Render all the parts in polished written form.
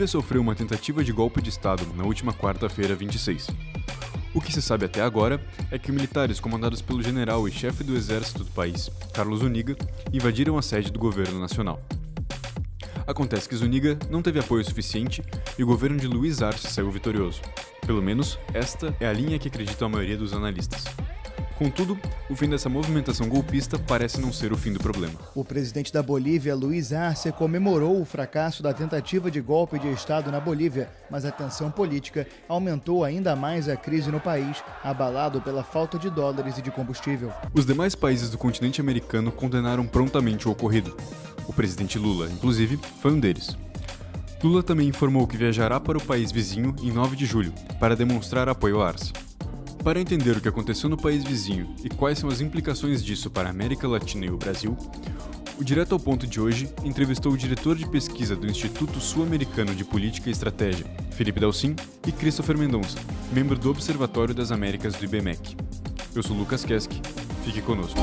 Bolívia sofreu uma tentativa de golpe de Estado na última quarta-feira, 26. O que se sabe até agora é que militares comandados pelo general e chefe do exército do país, Carlos Zuniga, invadiram a sede do governo nacional. Acontece que Zuniga não teve apoio suficiente e o governo de Luiz Arce saiu vitorioso. Pelo menos, esta é a linha que acredita a maioria dos analistas. Contudo, o fim dessa movimentação golpista parece não ser o fim do problema. O presidente da Bolívia, Luiz Arce, comemorou o fracasso da tentativa de golpe de Estado na Bolívia, mas a tensão política aumentou ainda mais a crise no país, abalado pela falta de dólares e de combustível. Os demais países do continente americano condenaram prontamente o ocorrido. O presidente Lula, inclusive, foi um deles. Lula também informou que viajará para o país vizinho em 9 de julho, para demonstrar apoio a Arce. Para entender o que aconteceu no país vizinho e quais são as implicações disso para a América Latina e o Brasil, o Direto ao Ponto de hoje entrevistou o diretor de pesquisa do Instituto Sul-Americano de Política e Estratégia, Felipe Dalcin, e Christopher Mendonça, membro do Observatório das Américas do IBMEC. Eu sou Lucas Keski, fique conosco.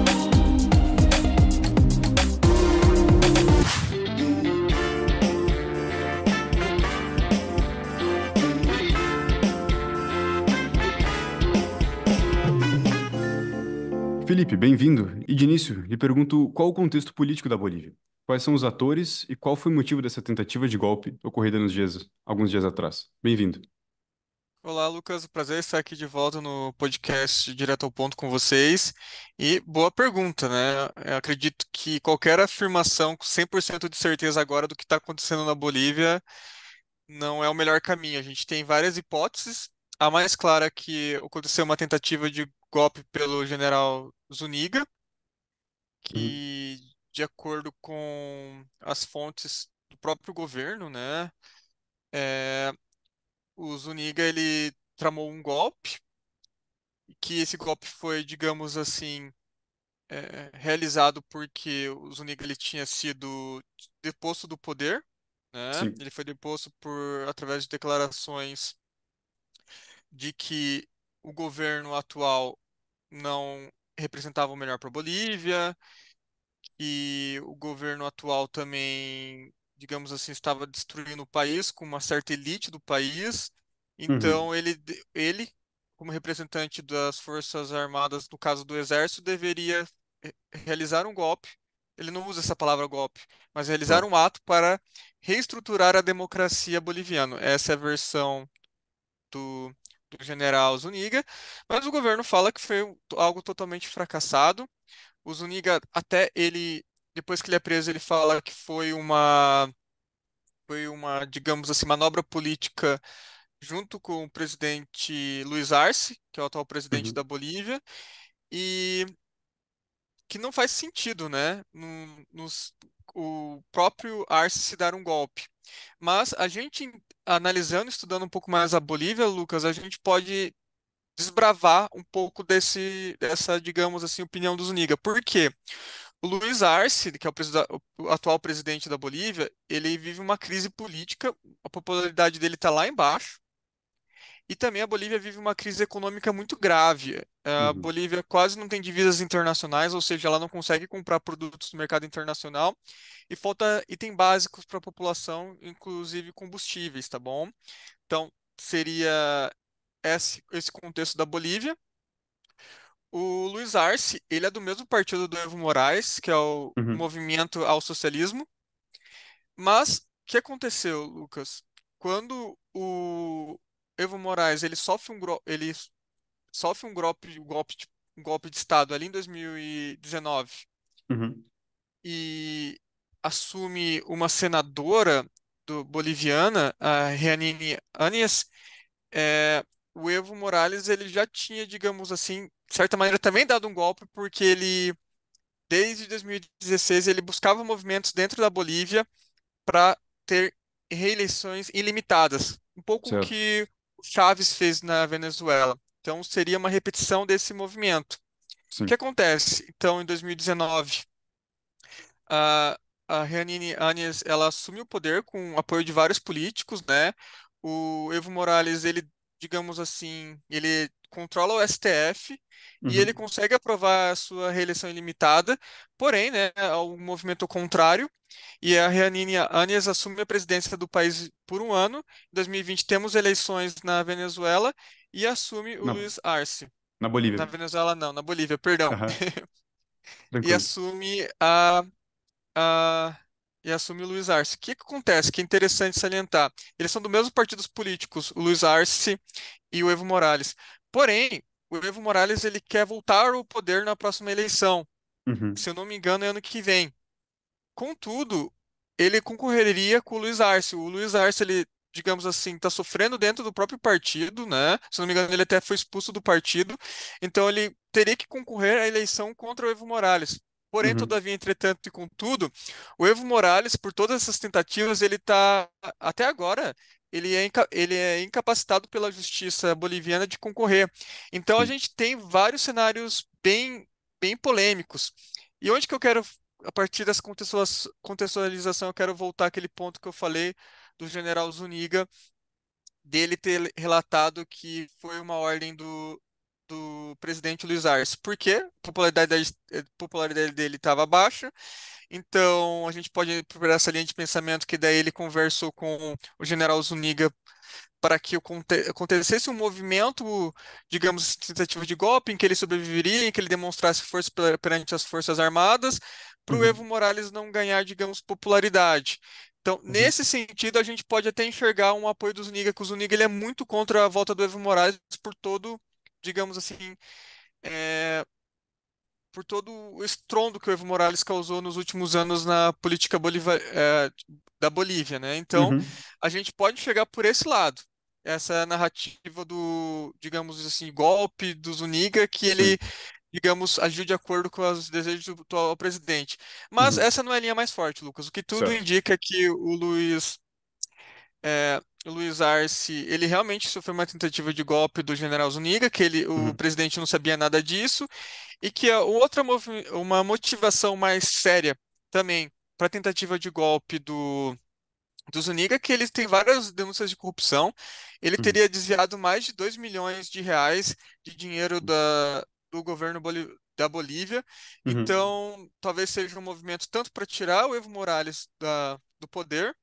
Felipe, bem-vindo. E de início, lhe pergunto qual o contexto político da Bolívia? Quais são os atores e qual foi o motivo dessa tentativa de golpe ocorrida alguns dias atrás? Bem-vindo. Olá, Lucas. O prazer é estar aqui de volta no podcast Direto ao Ponto com vocês. E boa pergunta, né? Eu acredito que qualquer afirmação com 100% de certeza agora do que está acontecendo na Bolívia não é o melhor caminho. A gente tem várias hipóteses. A mais clara é que aconteceu uma tentativa de golpe pelo general Zuniga, Uhum, que, de acordo com as fontes do próprio governo, né? é, o Zuniga ele tramou um golpe, que esse golpe foi, digamos assim, realizado porque o Zuniga ele tinha sido deposto do poder, né? sim. Ele foi deposto através de declarações de que o governo atual não representava o melhor para a Bolívia, e o governo atual também, digamos assim, estava destruindo o país com uma certa elite do país. Uhum, Então, ele como representante das Forças Armadas, no caso do Exército, deveria realizar um golpe. Ele não usa essa palavra golpe, mas realizar claro. um ato para reestruturar a democracia boliviana. Essa é a versão do, do general Zuniga, mas o governo fala que foi algo totalmente fracassado. O Zuniga, até ele, depois que ele é preso, ele fala que foi uma, digamos assim, manobra política junto com o presidente Luiz Arce, que é o atual presidente Uhum, da Bolívia, e que não faz sentido, né, o próprio Arce se dar um golpe. Mas a gente, analisando, estudando um pouco mais a Bolívia, Lucas, a gente pode desbravar um pouco dessa, digamos assim, opinião do Zuniga. Por quê? O Luiz Arce, que é o atual presidente da Bolívia, ele vive uma crise política, a popularidade dele está lá embaixo, e também a Bolívia vive uma crise econômica muito grave. A uhum, Bolívia quase não tem divisas internacionais, ou seja, ela não consegue comprar produtos no mercado internacional, e falta item básicos para a população, inclusive combustíveis, tá bom? Então, seria esse contexto da Bolívia. O Luiz Arce, ele é do mesmo partido do Evo Morales, que é o uhum, Movimento ao Socialismo. Mas o que aconteceu, Lucas? Quando o Evo Morales ele sofre um golpe de Estado ali em 2019 uhum, e assume uma senadora boliviana, a Jeanine Áñez, o Evo Morales ele já tinha, digamos assim, de certa maneira também dado um golpe, porque ele, desde 2016, ele buscava movimentos dentro da Bolívia para ter reeleições ilimitadas, um pouco o certo. que o Chávez fez na Venezuela. Então, seria uma repetição desse movimento. O que Sim. acontece? Então, em 2019, a, a Jeanine Áñez, ela assumiu o poder com o apoio de vários políticos, né? O Evo Morales, ele, digamos assim, ele controla o STF e ele Uhum. consegue aprovar a sua reeleição ilimitada, porém, né, há um movimento contrário, e a Jeanine Áñez assume a presidência do país por um ano. Em 2020 temos eleições na Venezuela e assume o Na, Luiz Arce. na Bolívia. Na Venezuela não, na Bolívia, perdão. Aham, E tranquilo. assume a e assume o Luiz Arce. O que que acontece? Que é interessante salientar. Eles são do mesmo partidos políticos, o Luiz Arce e o Evo Morales. Porém, o Evo Morales ele quer voltar ao poder na próxima eleição. Uhum. Se eu não me engano, é ano que vem. Contudo, ele concorreria com o Luiz Arce. O Luiz Arce, ele, digamos assim, está sofrendo dentro do próprio partido, né? Se não me engano, ele até foi expulso do partido. Então, ele teria que concorrer à eleição contra o Evo Morales. Porém, Uhum. todavia, entretanto e contudo, o Evo Morales, por todas essas tentativas, ele está, até agora, ele é incapacitado pela justiça boliviana de concorrer. Então, a Sim. gente tem vários cenários bem polêmicos. E onde que eu quero a partir dessa contextualização, eu quero voltar àquele ponto que eu falei do general Zuniga, dele ter relatado que foi uma ordem do presidente Luiz Arce. Por quê? A popularidade dele estava baixa, então a gente pode ir por essa linha de pensamento que daí ele conversou com o general Zuniga para que acontecesse um movimento, digamos, tentativa de golpe, em que ele sobreviveria, em que ele demonstrasse força perante as Forças Armadas, para o Evo Uhum. Morales não ganhar, digamos, popularidade. Então, Uhum. nesse sentido, a gente pode até enxergar um apoio do Zuniga, que o Zuniga ele é muito contra a volta do Evo Morales por todo, digamos assim, é, por todo o estrondo que o Evo Morales causou nos últimos anos na política da Bolívia, né? Então, Uhum. a gente pode chegar por esse lado. Essa narrativa do, digamos assim, golpe do Zuniga, que ele, Sim. digamos, agiu de acuerdo com os desejos do atual presidente. Mas Uhum. essa não é a linha mais forte, Lucas. O que tudo Certo. indica é que o Luiz Arce, ele realmente sofreu uma tentativa de golpe do general Zuniga, que o Uhum. presidente não sabia nada disso, e que a uma motivação mais séria também para a tentativa de golpe do Zuniga é que ele tem várias denúncias de corrupção. Ele Uhum. teria desviado mais de 2 milhões de reais de dinheiro do governo da Bolívia. Uhum. Então, talvez seja um movimento tanto para tirar o Evo Morales do poder,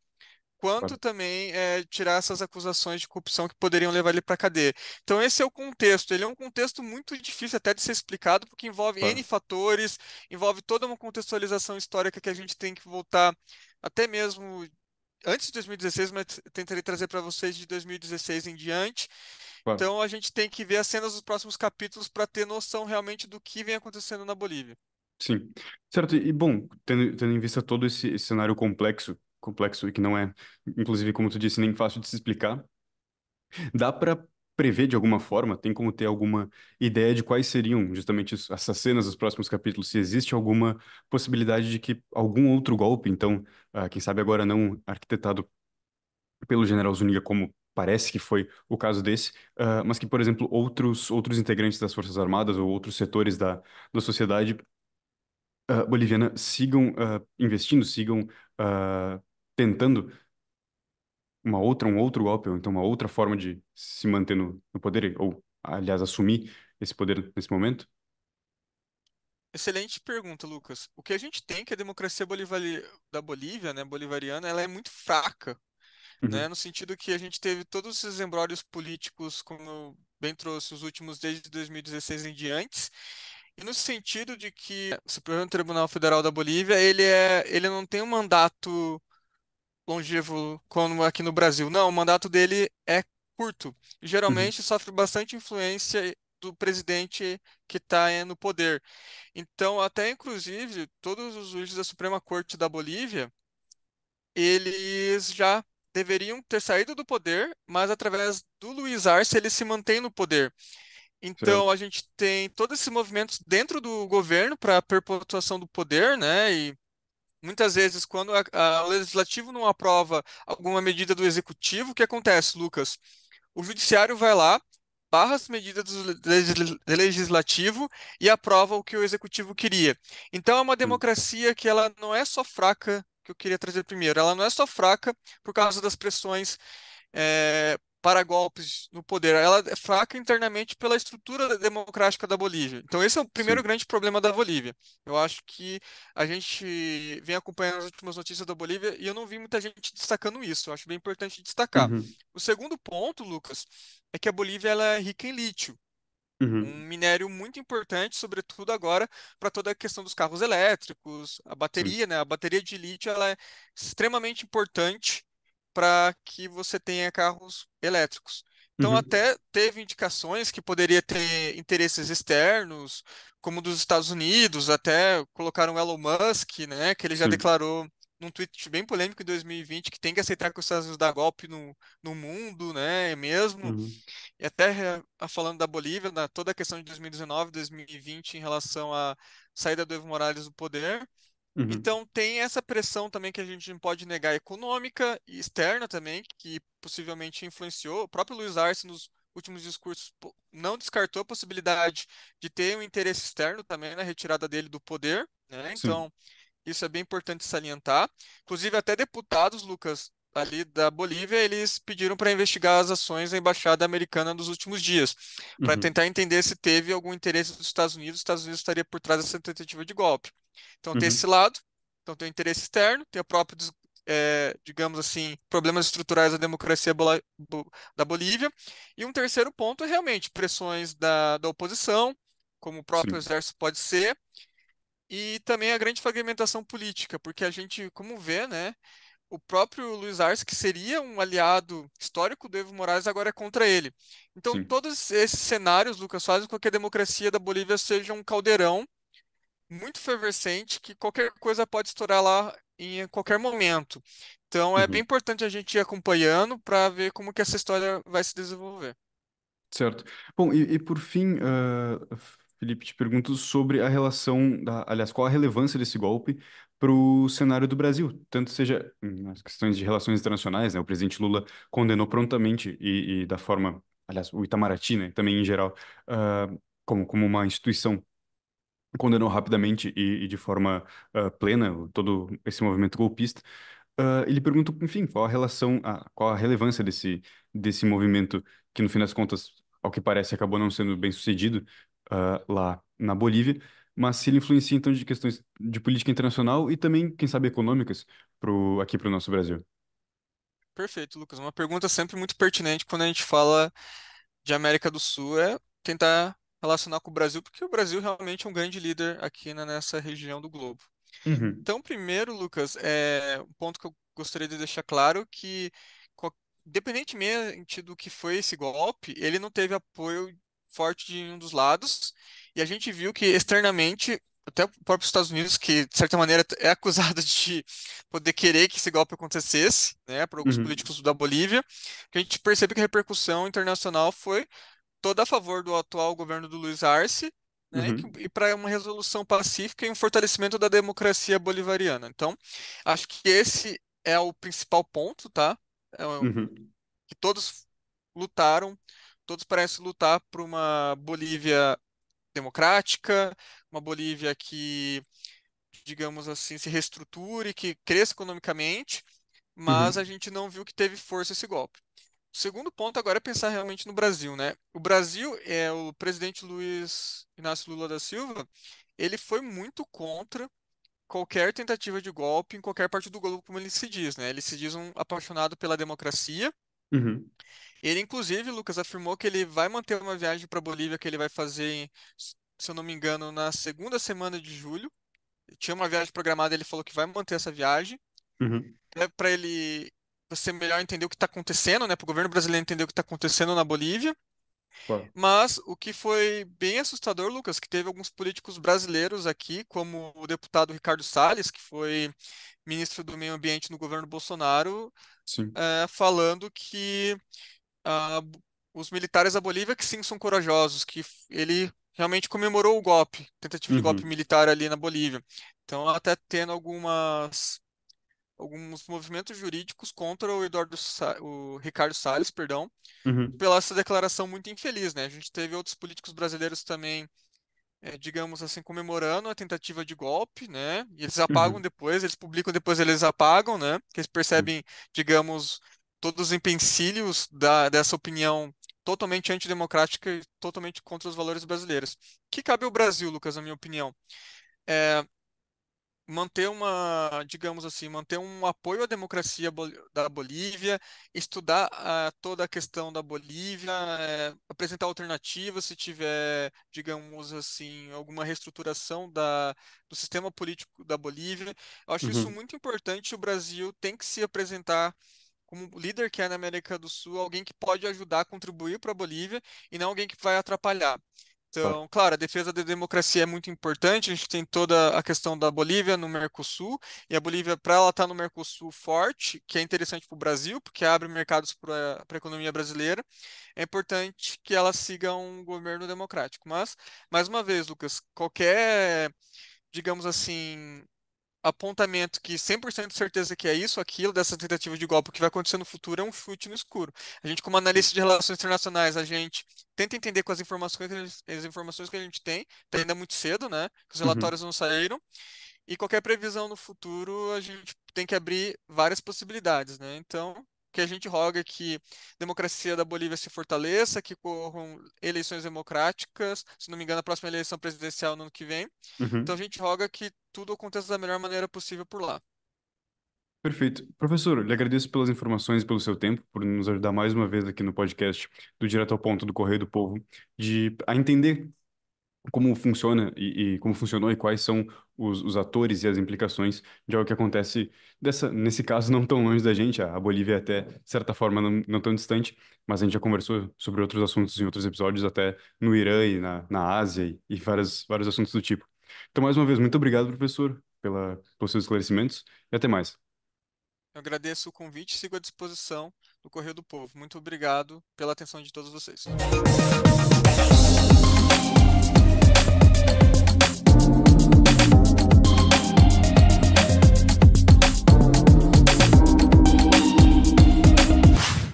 quanto Claro. também tirar essas acusações de corrupção que poderiam levar ele para a cadeia. Então, esse é o contexto. Ele é um contexto muito difícil até de ser explicado, porque envolve N Claro. fatores, envolve toda uma contextualização histórica que a gente tem que voltar até mesmo antes de 2016, mas tentarei trazer para vocês de 2016 em diante. Claro. Então, a gente tem que ver as cenas dos próximos capítulos para ter noção realmente do que vem acontecendo na Bolívia. Sim. Certo. E, bom, tendo em vista todo esse cenário complexo e que não é, inclusive, como tu disse, nem fácil de se explicar, dá para prever de alguma forma? Tem como ter alguma ideia de quais seriam justamente essas cenas dos próximos capítulos? Se existe alguma possibilidade de que algum outro golpe, então, quem sabe agora não arquitetado pelo General Zuniga, como parece que foi o caso desse, mas que, por exemplo, outros integrantes das Forças Armadas ou outros setores da sociedade boliviana sigam investindo, sigam tentando um outro golpe, ou então uma outra forma de se manter no poder, ou, aliás, assumir esse poder nesse momento? Excelente pergunta, Lucas. O que a gente tem é que a democracia da Bolívia, né, bolivariana, ela é muito fraca, né, Uhum. no sentido que a gente teve todos esses embrólios políticos, como eu bem trouxe, os últimos desde 2016 em diante, e no sentido de que o Supremo Tribunal Federal da Bolívia, ele não tem um mandato longevo como aqui no Brasil. Não, o mandato dele é curto. E Uhum. geralmente sofre bastante influência do presidente que está no poder. Então, até inclusive, todos os juízes da Suprema Corte da Bolívia, eles já deveriam ter saído do poder, mas através do Luiz Arce eles se mantêm no poder. Então, Certo. a gente tem todos esses movimentos dentro do governo para a perpetuação do poder, né? E muitas vezes, quando o legislativo não aprova alguma medida do executivo, o que acontece, Lucas? O judiciário vai lá, barra as medidas do legislativo e aprova o que o executivo queria. Então, é uma Uhum. democracia que ela não é só fraca, que eu queria trazer primeiro, ela não é só fraca por causa das pressões para golpes no poder, ela é fraca internamente pela estrutura democrática da Bolívia. Então, esse é o primeiro Sim. grande problema da Bolívia. Eu acho que a gente vem acompanhando as últimas notícias da Bolívia e eu não vi muita gente destacando isso. Eu acho bem importante destacar. Uhum. O segundo ponto, Lucas, é que a Bolívia ela é rica em lítio. Um Uhum. minério muito importante, sobretudo agora, para toda a questão dos carros elétricos, a Sim. bateria, né? A bateria de lítio ela é extremamente importante para que você tenha carros elétricos. Então, Uhum. até teve indicações que poderia ter interesses externos, como dos Estados Unidos, até colocaram o Elon Musk, né? Que ele já Sim. declarou num tweet bem polêmico em 2020 que tem que aceitar que os Estados Unidos dá golpe no mundo, né? Mesmo. Uhum. E até falando da Bolívia, toda a questão de 2019, 2020 em relação à saída do Evo Morales do poder. Uhum. Então tem essa pressão também que a gente não pode negar, econômica e externa também, que possivelmente influenciou. O próprio Luiz Arce, nos últimos discursos, não descartou a possibilidade de ter um interesse externo também na retirada dele do poder, né? Sim. Então, isso é bem importante salientar. Inclusive, até deputados, Lucas, ali da Bolívia, eles pediram para investigar as ações da embaixada americana nos últimos dias, para Uhum. tentar entender se teve algum interesse dos Estados Unidos, os Estados Unidos estaria por trás dessa tentativa de golpe. Então, tem esse Uhum. lado, então tem o interesse externo, tem o próprio, digamos assim, problemas estruturais da democracia da Bolívia, e um terceiro ponto é realmente pressões da oposição, como o próprio Sim. exército pode ser, e também a grande fragmentação política, porque a gente, como vê, né, o próprio Luiz Arce, que seria um aliado histórico do Evo Morales, agora é contra ele. Então, Sim. todos esses cenários, Lucas, fazem com que a democracia da Bolívia seja um caldeirão muito efervescente, que qualquer coisa pode estourar lá em qualquer momento. Então, é bem Uhum. importante a gente ir acompanhando para ver como que essa história vai se desenvolver. Certo. Bom, e por fim, Felipe, te pergunto sobre a relação, aliás, qual a relevância desse golpe para o cenário do Brasil, tanto seja nas questões de relações internacionais, né? O presidente Lula condenou prontamente e da forma, aliás, o Itamaraty, né, também em geral, ah, como uma instituição condenou rapidamente e de forma plena todo esse movimento golpista. Ele pergunta, enfim, qual a relação, qual a relevância desse movimento que, no fim das contas, ao que parece, acabou não sendo bem sucedido lá na Bolívia, mas se ele influencia, então, de questões de política internacional e também, quem sabe, econômicas aqui para o nosso Brasil. Perfeito, Lucas. Uma pergunta sempre muito pertinente quando a gente fala de América do Sul é tentar relacionar com o Brasil, porque o Brasil realmente é um grande líder aqui nessa região do globo. Uhum, Então, primeiro, Lucas, um ponto que eu gostaria de deixar claro que, co- independentemente do que foi esse golpe, ele não teve apoio forte de nenhum dos lados, e a gente viu que externamente, até o próprio Estados Unidos, que de certa maneira é acusado de poder querer que esse golpe acontecesse, né, por alguns uhum, políticos da Bolívia, que a gente percebe que a repercussão internacional foi toda a favor do atual governo do Luiz Arce, né, uhum, e para uma resolução pacífica e um fortalecimento da democracia bolivariana. Então, acho que esse é o principal ponto, tá? uhum, Que todos lutaram, todos parecem lutar por uma Bolívia democrática, uma Bolívia que, digamos assim, se reestruture, que cresça economicamente, mas a uhum, gente não viu que teve força esse golpe. O segundo ponto agora é pensar realmente no Brasil, né? O Brasil, o presidente Luiz Inácio Lula da Silva, ele foi muito contra qualquer tentativa de golpe em qualquer parte do globo, como ele se diz, né? Ele se diz um apaixonado pela democracia. uhum, Ele, inclusive, Lucas, afirmou que ele vai manter uma viagem para a Bolívia que ele vai fazer, se eu não me engano, na segunda semana de julho. Tinha uma viagem programada, ele falou que vai manter essa viagem, uhum, para ele você melhor entender o que está acontecendo, né? Para o governo brasileiro entender o que está acontecendo na Bolívia. claro. Mas o que foi bem assustador, Lucas, que teve alguns políticos brasileiros aqui, como o deputado Ricardo Salles, que foi ministro do Meio Ambiente no governo Bolsonaro, Sim. falando que ah, os militares da Bolívia que sim são corajosos, que ele realmente comemorou o golpe, tentativa de golpe Uhum, militar ali na Bolívia. Então, até tendo alguns movimentos jurídicos contra o Ricardo Salles, perdão, uhum, pela essa declaração muito infeliz, né? A gente teve outros políticos brasileiros também, digamos assim, comemorando a tentativa de golpe, né? E eles apagam uhum, depois, eles publicam depois, eles apagam, né? Que eles sim. percebem, digamos, todos os empecilhos dessa opinião totalmente antidemocrática e totalmente contra os valores brasileiros. O que cabe ao Brasil, Lucas, na minha opinião? É manter digamos assim, manter um apoio à democracia da Bolívia, estudar toda a questão da Bolívia, apresentar alternativas se tiver, digamos assim, alguma reestruturação do sistema político da Bolívia. Eu acho isso Uhum. muito importante. O Brasil tem que se apresentar como líder que é na América do Sul, alguém que pode ajudar a contribuir para a Bolívia e não alguém que vai atrapalhar. Claro. Então, claro, a defesa da democracia é muito importante. A gente tem toda a questão da Bolívia no Mercosul, e a Bolívia, para ela estar no Mercosul forte, que é interessante para o Brasil, porque abre mercados para a economia brasileira, é importante que ela siga um governo democrático. Mas, mais uma vez, Lucas, qualquer, digamos assim, apontamento que 100% de certeza que é isso, aquilo, dessa tentativa de golpe, o que vai acontecer no futuro é um chute no escuro. A gente, como analista de relações internacionais, a gente tenta entender com as informações que a gente tem, tá ainda muito cedo, né? Que os Uhum. relatórios não saíram, e qualquer previsão no futuro, a gente tem que abrir várias possibilidades, né? Então, o que a gente roga é que a democracia da Bolívia se fortaleça, que ocorram eleições democráticas, se não me engano, a próxima eleição presidencial no ano que vem. Então Uhum. a gente roga que tudo aconteça da melhor maneira possível por lá. Perfeito. Professor, lhe agradeço pelas informações e pelo seu tempo, por nos ajudar mais uma vez aqui no podcast do Direto ao Ponto do Correio do Povo, a entender como funciona e como funcionou e quais são os atores e as implicações de algo que acontece nesse caso não tão longe da gente, a Bolívia é até, de certa forma, não tão distante, mas a gente já conversou sobre outros assuntos em outros episódios, até no Irã e na Ásia e vários assuntos do tipo. Então, mais uma vez, muito obrigado, professor, pelos seus esclarecimentos e até mais. Eu agradeço o convite e sigo à disposição do Correio do Povo. Muito obrigado pela atenção de todos vocês.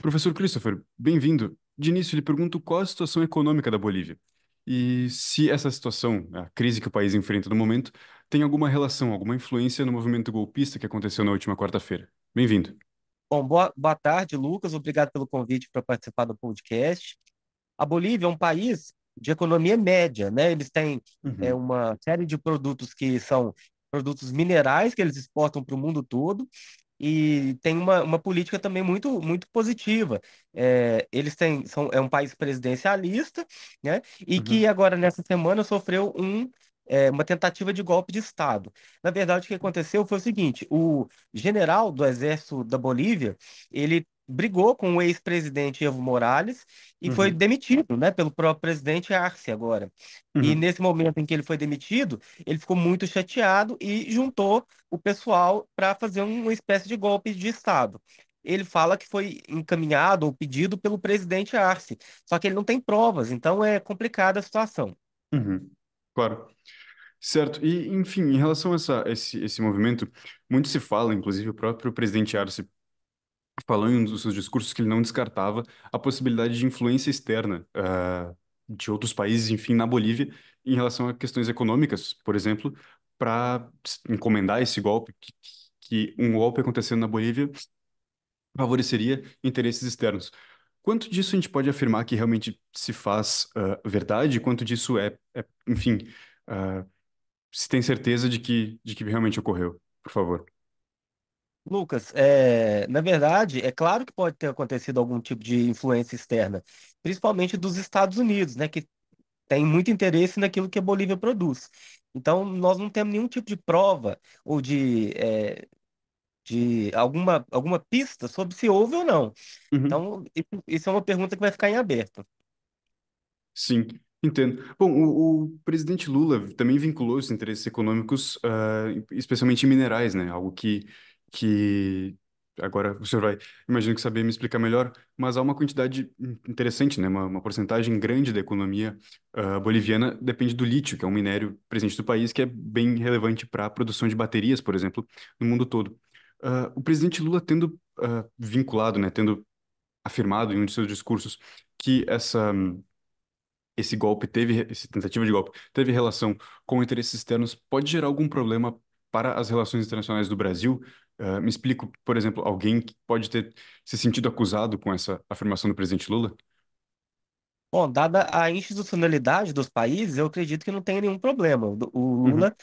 Professor Christopher, bem-vindo. De início, lhe pergunto qual a situação econômica da Bolívia e se essa situação, a crise que o país enfrenta no momento, tem alguma relação, alguma influência no movimento golpista que aconteceu na última quarta-feira. Bem-vindo. Bom, boa tarde, Lucas. Obrigado pelo convite para participar do podcast. A Bolívia é um país de economia média, né? Eles têm Uhum, uma série de produtos que são produtos minerais que eles exportam para o mundo todo e tem uma política também muito positiva. Eles é um país presidencialista, né? E que uhum, agora, nessa semana, sofreu uma tentativa de golpe de Estado. Na verdade, o que aconteceu foi o seguinte: o general do exército da Bolívia, ele brigou com o ex-presidente Evo Morales e foi uhum, demitido, né, pelo próprio presidente Arce agora. E uhum, nesse momento em que ele foi demitido, ele ficou muito chateado e juntou o pessoal para fazer uma espécie de golpe de Estado. Ele fala que foi encaminhado ou pedido pelo presidente Arce, só que ele não tem provas, então é complicada a situação. uhum. Claro. Certo. E, enfim, em relação a esse movimento, muito se fala, inclusive o próprio presidente Arce falou em um dos seus discursos que ele não descartava a possibilidade de influência externa, de outros países, enfim, na Bolívia, em relação a questões econômicas, por exemplo, para encomendar esse golpe, que um golpe acontecendo na Bolívia favoreceria interesses externos. Quanto disso a gente pode afirmar que realmente se faz verdade? Quanto disso enfim, ah, se tem certeza de que realmente ocorreu? Por favor. Lucas, na verdade, é claro que pode ter acontecido algum tipo de influência externa, principalmente dos Estados Unidos, né, que tem muito interesse naquilo que a Bolívia produz. Então, nós não temos nenhum tipo de prova ou de alguma pista sobre se houve ou não. Uhum. Então, isso é uma pergunta que vai ficar em aberto. Sim, entendo. Bom, o presidente Lula também vinculou os interesses econômicos, especialmente em minerais, né? Algo que agora o senhor vai, imagino que saber me explicar melhor, mas há uma quantidade interessante, né? Uma porcentagem grande da economia, boliviana depende do lítio, que é um minério presente do país que é bem relevante para a produção de baterias, por exemplo, no mundo todo. O presidente Lula tendo, vinculado, né? Tendo afirmado em um de seus discursos que essa tentativa de golpe teve relação com interesses externos, pode gerar algum problema para as relações internacionais do Brasil? Me explico, por exemplo, alguém que pode ter se sentido acusado com essa afirmação do presidente Lula? Bom, dada a institucionalidade dos países, eu acredito que não tem nenhum problema. O Uhum, Lula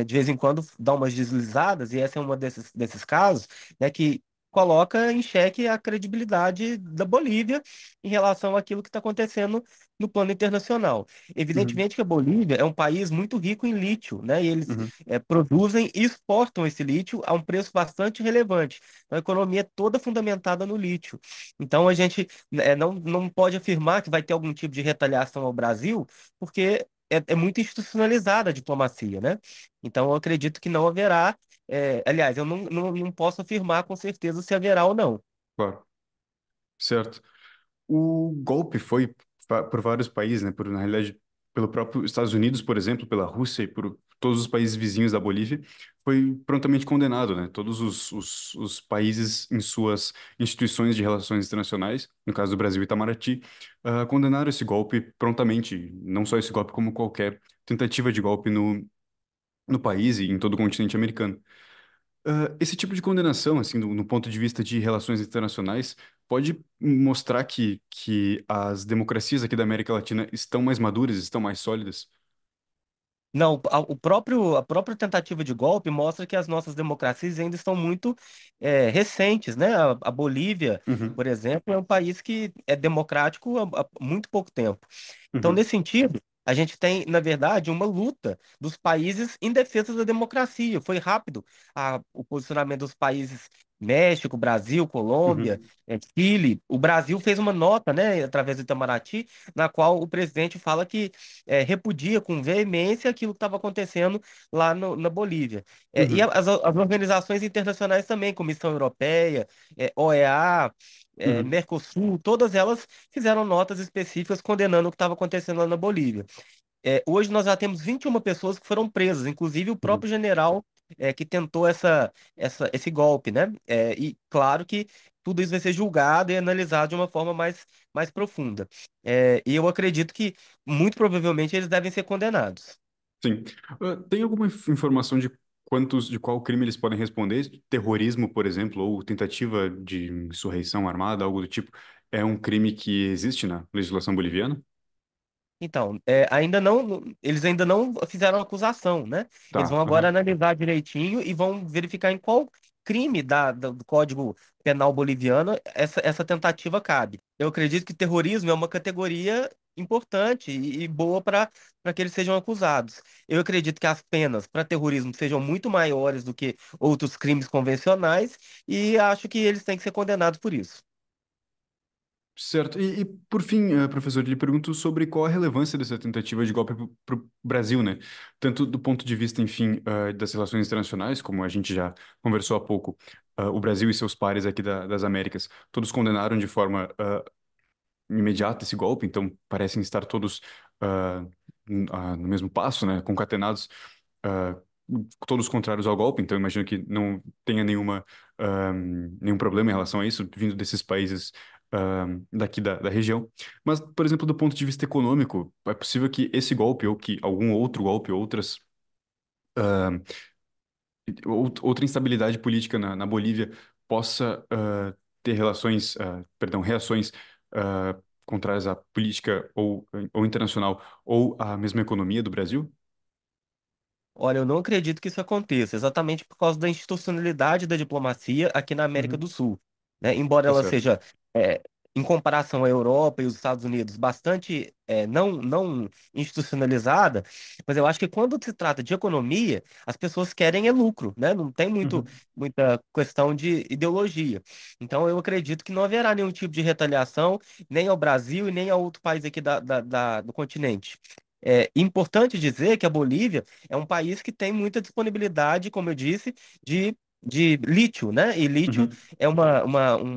de vez em quando dá umas deslizadas, e esse é um desses casos, né, que coloca em xeque a credibilidade da Bolívia em relação àquilo que está acontecendo no plano internacional. uhum, Evidentemente que a Bolívia é um país muito rico em lítio, né, e eles uhum, produzem e exportam esse lítio a um preço bastante relevante. Então, a economia é toda fundamentada no lítio. Então, a gente não pode afirmar que vai ter algum tipo de retaliação ao Brasil, porque é muito institucionalizada a diplomacia, né? Então, eu acredito que não haverá. Aliás, eu não posso afirmar com certeza se haverá ou não. claro, certo. O golpe foi por vários países, né? Na realidade, pelo próprio Estados Unidos, por exemplo, pela Rússia e por todos os países vizinhos da Bolívia, foi prontamente condenado, né? Todos os países em suas instituições de relações internacionais, no caso do Brasil, Itamaraty, condenaram esse golpe prontamente. Não só esse golpe, como qualquer tentativa de golpe no país e em todo o continente americano. Esse tipo de condenação, assim, no ponto de vista de relações internacionais, pode mostrar que as democracias aqui da América Latina estão mais maduras, estão mais sólidas? Não, a própria tentativa de golpe mostra que as nossas democracias ainda estão muito recentes, né? A Bolívia, Uhum, por exemplo, é um país que é democrático há muito pouco tempo. Então, uhum, nesse sentido, a gente tem, na verdade, uma luta dos países em defesa da democracia. Foi rápido o posicionamento dos países México, Brasil, Colômbia, uhum, Chile. O Brasil fez uma nota, né, através do Itamaraty, na qual o presidente fala que repudia com veemência aquilo que estava acontecendo lá na Bolívia. E uhum, as organizações internacionais também, Comissão Europeia, OEA, uhum, Mercosul, todas elas fizeram notas específicas condenando o que estava acontecendo lá na Bolívia. Hoje nós já temos 21 pessoas que foram presas, inclusive o uhum. próprio general que tentou esse golpe, né? E claro que tudo isso vai ser julgado e analisado de uma forma mais profunda. E eu acredito que, muito provavelmente, eles devem ser condenados. Sim. Tem alguma informação de qual crime eles podem responder? Terrorismo, por exemplo, ou tentativa de insurreição armada, algo do tipo, é um crime que existe na legislação boliviana? Então, eles ainda não fizeram acusação, né? Eles Tá. vão agora analisar direitinho e vão verificar em qual crime do Código Penal boliviano essa tentativa cabe. Eu acredito que terrorismo é uma categoria importante e boa para que eles sejam acusados. Eu acredito que as penas para terrorismo sejam muito maiores do que outros crimes convencionais e acho que eles têm que ser condenados por isso. Certo. Por fim, professor, eu lhe pergunto sobre qual a relevância dessa tentativa de golpe para o Brasil, né? Tanto do ponto de vista, enfim, das relações internacionais, como a gente já conversou há pouco, o Brasil e seus pares aqui das Américas, todos condenaram de forma imediata esse golpe, então parecem estar todos ah, no mesmo passo, né? Concatenados, ah, todos contrários ao golpe, então imagino que não tenha nenhum problema em relação a isso, vindo desses países daqui da região. Mas, por exemplo, do ponto de vista econômico, é possível que esse golpe ou que algum outro golpe, outra instabilidade política na Bolívia possa ter reações contrárias à política ou internacional ou à mesma economia do Brasil? Olha, eu não acredito que isso aconteça, exatamente por causa da institucionalidade da diplomacia aqui na América Uhum, do Sul, né? Embora tá ela certo. seja, em comparação à Europa e os Estados Unidos, bastante não institucionalizada, mas eu acho que quando se trata de economia, as pessoas querem é lucro, né? Não tem Uhum, muita questão de ideologia. Então, eu acredito que não haverá nenhum tipo de retaliação, nem ao Brasil e nem a outro país aqui do continente. É importante dizer que a Bolívia é um país que tem muita disponibilidade, como eu disse, de lítio, né? E lítio uhum, é um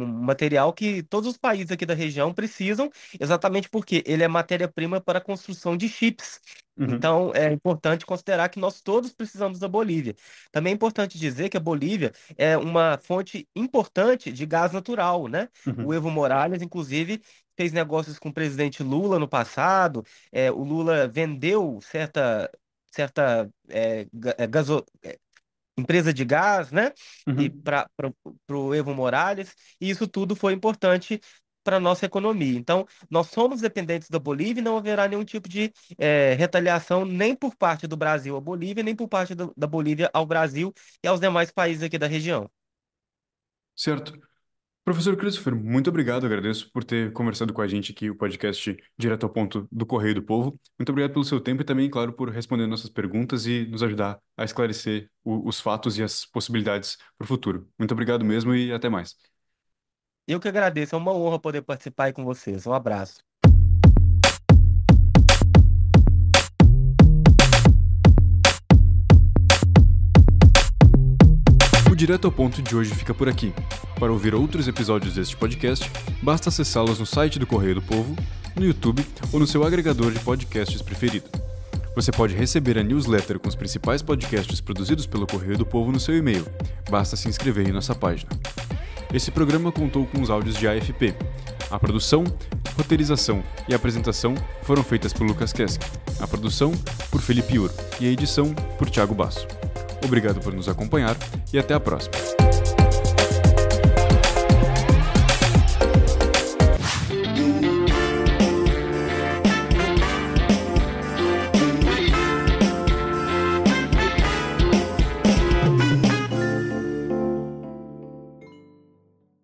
material que todos os países aqui da região precisam, exatamente porque ele é matéria-prima para a construção de chips. uhum, Então, é importante considerar que nós todos precisamos da Bolívia. Também é importante dizer que a Bolívia é uma fonte importante de gás natural, né? O uhum. Evo Morales, inclusive, fez negócios com o presidente Lula no passado. O Lula vendeu certa empresa de gás, né? E Uhum. para o Evo Morales, e isso tudo foi importante para a nossa economia. Então, nós somos dependentes da Bolívia e não haverá nenhum tipo de retaliação nem por parte do Brasil à Bolívia, nem por parte da Bolívia ao Brasil e aos demais países aqui da região. Certo. Professor Christopher, muito obrigado, agradeço por ter conversado com a gente aqui, o podcast Direto ao Ponto do Correio do Povo. Muito obrigado pelo seu tempo e também, claro, por responder nossas perguntas e nos ajudar a esclarecer os fatos e as possibilidades para o futuro. Muito obrigado mesmo e até mais. Eu que agradeço, é uma honra poder participar aí com vocês. Um abraço. O Direto ao Ponto de hoje fica por aqui. Para ouvir outros episódios deste podcast, basta acessá-los no site do Correio do Povo, no YouTube ou no seu agregador de podcasts preferido. Você pode receber a newsletter com os principais podcasts produzidos pelo Correio do Povo no seu e-mail. Basta se inscrever em nossa página. Esse programa contou com os áudios de AFP. A produção, roteirização e apresentação foram feitas por Lucas Kesk. A produção, por Felipe Uro. E a edição, por Thiago Basso. Obrigado por nos acompanhar e até a próxima.